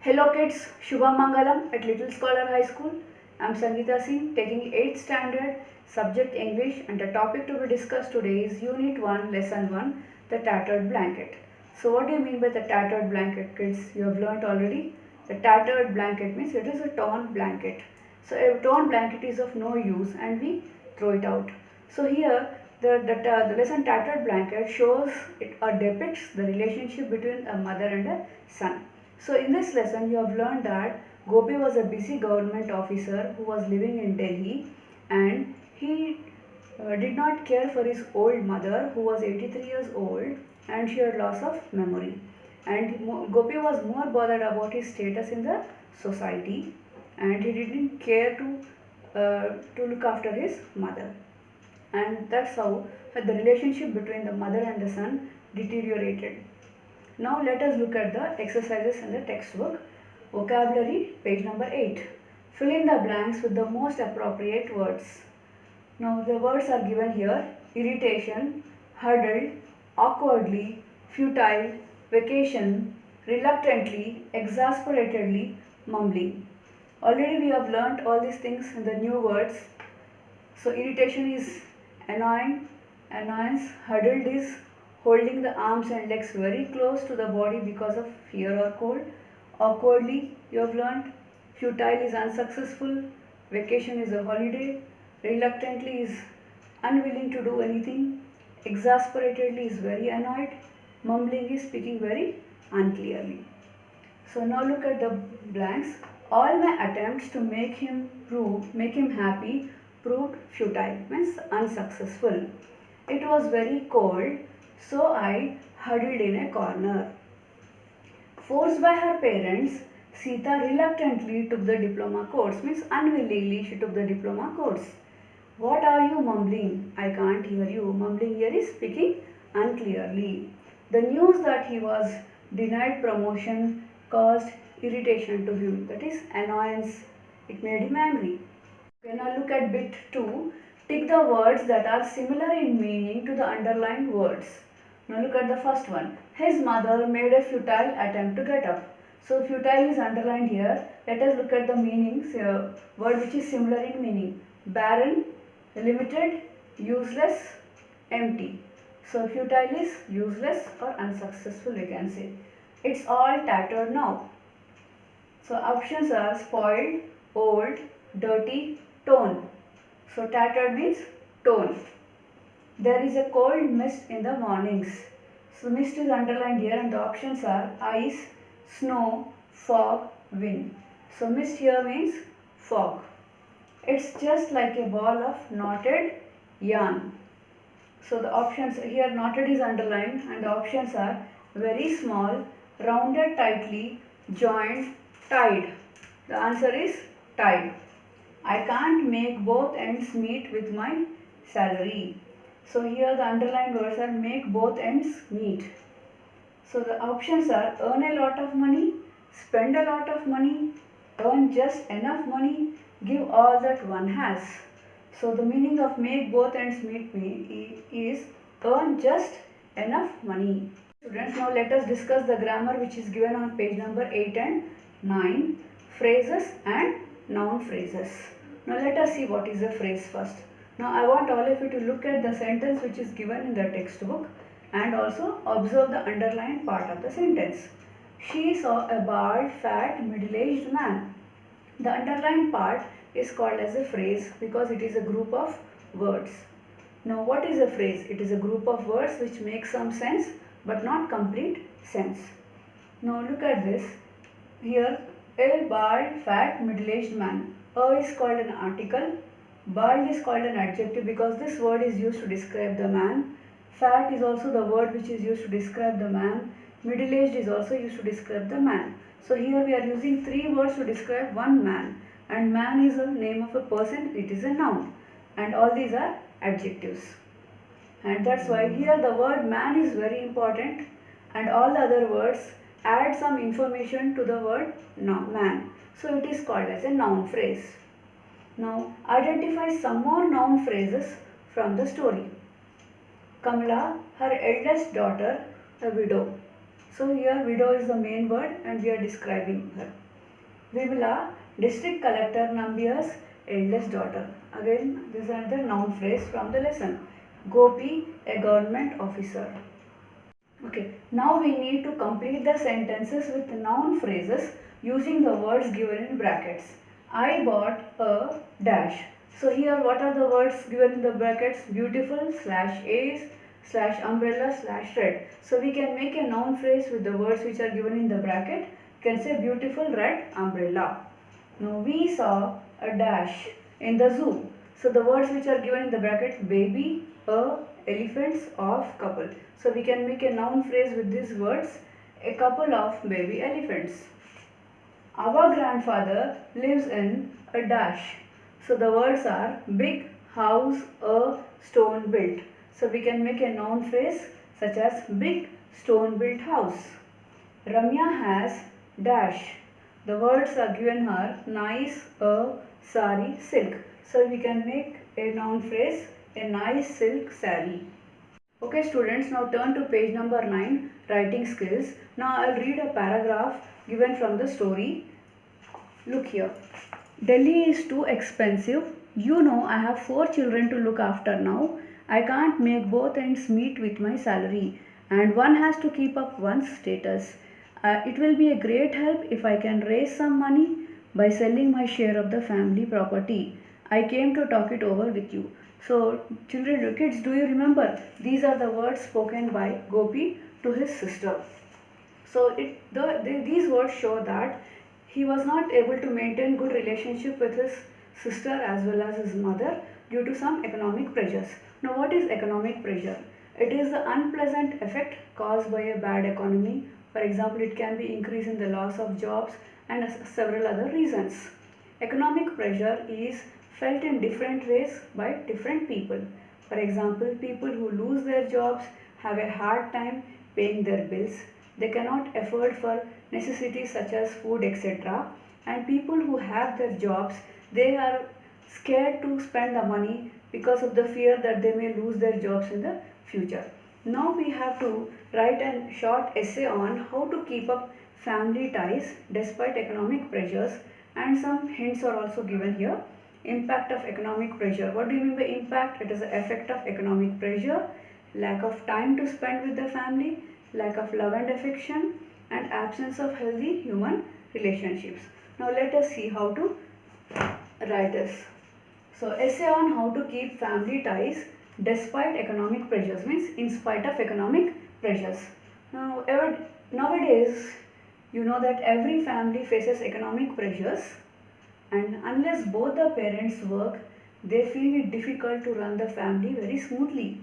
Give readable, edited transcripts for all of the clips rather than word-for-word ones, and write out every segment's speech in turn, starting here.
Hello kids, Shubham Mangalam at Little Scholar High School. I am Sangeeta Singh taking 8th standard subject English, and the topic to be discussed today is Unit 1 Lesson 1, the tattered blanket. So what do you mean by the tattered blanket, kids? You have learnt already. The tattered blanket means it is a torn blanket. So a torn blanket is of no use and we throw it out. So here the lesson tattered blanket shows it or depicts the relationship between a mother and a son. So in this lesson you have learned that Gopi was a busy government officer who was living in Delhi, and he did not care for his old mother who was 83 years old and she had loss of memory. And Gopi was more bothered about his status in the society, and he didn't care to look after his mother. And that's how the relationship between the mother and the son deteriorated. Now let us look at the exercises in the textbook. Vocabulary, page number 8. Fill in the blanks with the most appropriate words. Now the words are given here: irritation, huddled, awkwardly, futile, vacation, reluctantly, exasperatedly, mumbling. Already we have learnt all these things in the new words. So irritation is annoying, annoyance. Huddled is holding the arms and legs very close to the body because of fear or cold. Awkwardly, you have learnt. Futile is unsuccessful. Vacation is a holiday. Reluctantly is unwilling to do anything. Exasperatedly is very annoyed. Mumbling is speaking very unclearly. So now look at the blanks. All my attempts to make him happy proved futile, means unsuccessful. It was very cold, so I huddled in a corner. Forced by her parents, Sita reluctantly took the diploma course, means unwillingly she took the diploma course. What are you mumbling? I can't hear you. Mumbling here is speaking unclearly. The news that he was denied promotion caused irritation to him, that is annoyance. It made him angry. Okay, now look at bit 2. Tick the words that are similar in meaning to the underlined words. Now look at the first one. His mother made a futile attempt to get up. So futile is underlined here. Let us look at the meanings. Word which is similar in meaning. Barren, limited, useless, empty. So futile is useless or unsuccessful, we can say. It's all tattered now. So options are spoiled, old, dirty, torn. So tattered means torn. There is a cold mist in the mornings. So mist is underlined here, and the options are ice, snow, fog, wind. So mist here means fog. It's just like a ball of knotted yarn. So the options here, knotted is underlined, and the options are very small, rounded tightly, joined, tied. The answer is tied. I can't make both ends meet with my salary. So here the underlined words are make both ends meet. So the options are earn a lot of money, spend a lot of money, earn just enough money, give all that one has. So the meaning of make both ends meet is earn just enough money. Students, now let us discuss the grammar which is given on page number 8 and 9, phrases and noun phrases. Now let us see what is a phrase first. Now I want all of you to look at the sentence which is given in the textbook and also observe the underlined part of the sentence. She saw a bald, fat, middle-aged man. The underlined part is called as a phrase because it is a group of words. Now what is a phrase? It is a group of words which make some sense but not complete sense. Now look at this. Here, a bald, fat, middle-aged man. A is called an article. Bald is called an adjective because this word is used to describe the man. Fat is also the word which is used to describe the man. Middle-aged is also used to describe the man. So here we are using 3 words to describe one man. And man is a name of a person, it is a noun. And all these are adjectives. And that's why here the word man is very important, and all the other words add some information to the word man. So it is called as a noun phrase. Now identify some more noun phrases from the story. Kamala, her eldest daughter, a widow. So here widow is the main word and we are describing her. Vimala, district collector Nambiar's eldest daughter. Again, this is another noun phrase from the lesson. Gopi, a government officer. Okay, now we need to complete the sentences with noun phrases using the words given in brackets. I bought a dash. So here what are the words given in the brackets? Beautiful slash is slash umbrella slash red. So we can make a noun phrase with the words which are given in the bracket. You can say beautiful red umbrella. Now we saw a dash in the zoo. So the words which are given in the bracket, baby, a, elephants, of, couple. So we can make a noun phrase with these words, a couple of baby elephants. Our grandfather lives in a dash. So the words are big house, a stone built. So we can make a noun phrase such as big stone built house. Ramya has dash. The words are given her nice, a, sari, silk. So we can make a noun phrase, a nice silk sari. Okay students, now turn to page number 9, writing skills. Now I'll read a paragraph given from the story. Look here. Delhi is too expensive. You know I have 4 children to look after now. I can't make both ends meet with my salary and one has to keep up one's status. It will be a great help if I can raise some money by selling my share of the family property. I came to talk it over with you. So children, kids, do you remember? These are the words spoken by Gopi to his sister. So these words show that he was not able to maintain good relationship with his sister as well as his mother due to some economic pressures. Now what is economic pressure? It is the unpleasant effect caused by a bad economy. For example, it can be increase in the loss of jobs and several other reasons. Economic pressure is felt in different ways by different people. For example, people who lose their jobs have a hard time paying their bills. They cannot afford for necessities such as food, etc. And people who have their jobs, they are scared to spend the money because of the fear that they may lose their jobs in the future. Now we have to write a short essay on how to keep up family ties despite economic pressures, and some hints are also given here. Impact of economic pressure. What do you mean by impact? It is the effect of economic pressure, lack of time to spend with the family, lack of love and affection, and absence of healthy human relationships. Now let us see how to write this. So essay on how to keep family ties despite economic pressures, means in spite of economic pressures. Now nowadays you know that every family faces economic pressures, and unless both the parents work, they feel it difficult to run the family very smoothly.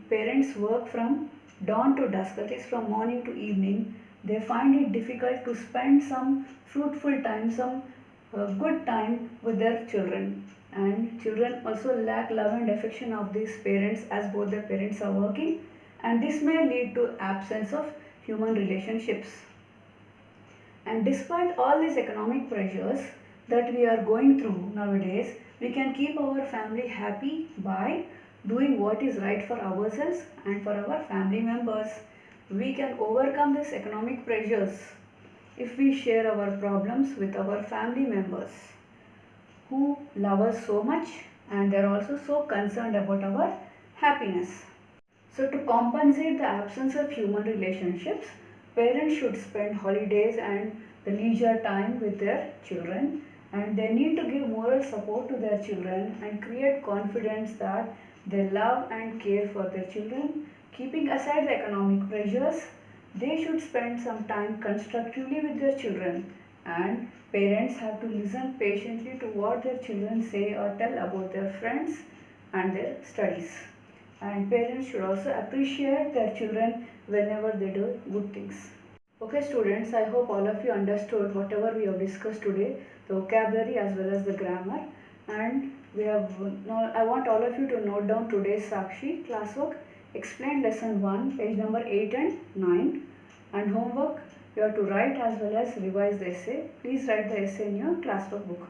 Parents work from dawn to dusk, that is from morning to evening. They find it difficult to spend some fruitful time, some good time with their children. And children also lack love and affection of these parents as both their parents are working, and this may lead to absence of human relationships. And despite all these economic pressures that we are going through nowadays, we can keep our family happy by doing what is right for ourselves and for our family members. We can overcome these economic pressures if we share our problems with our family members who love us so much and they are also so concerned about our happiness. So to compensate the absence of human relationships, parents should spend holidays and the leisure time with their children, and they need to give moral support to their children and create confidence that they love and care for their children. Keeping aside the economic pressures, they should spend some time constructively with their children, and parents have to listen patiently to what their children say or tell about their friends and their studies. And parents should also appreciate their children whenever they do good things. Okay students, I hope all of you understood whatever we have discussed today, the vocabulary as well as the grammar. And I want all of you to note down today's Sakshi classwork. Explain lesson 1, page number 8 and 9. And homework, you have to write as well as revise the essay. Please write the essay in your classwork book.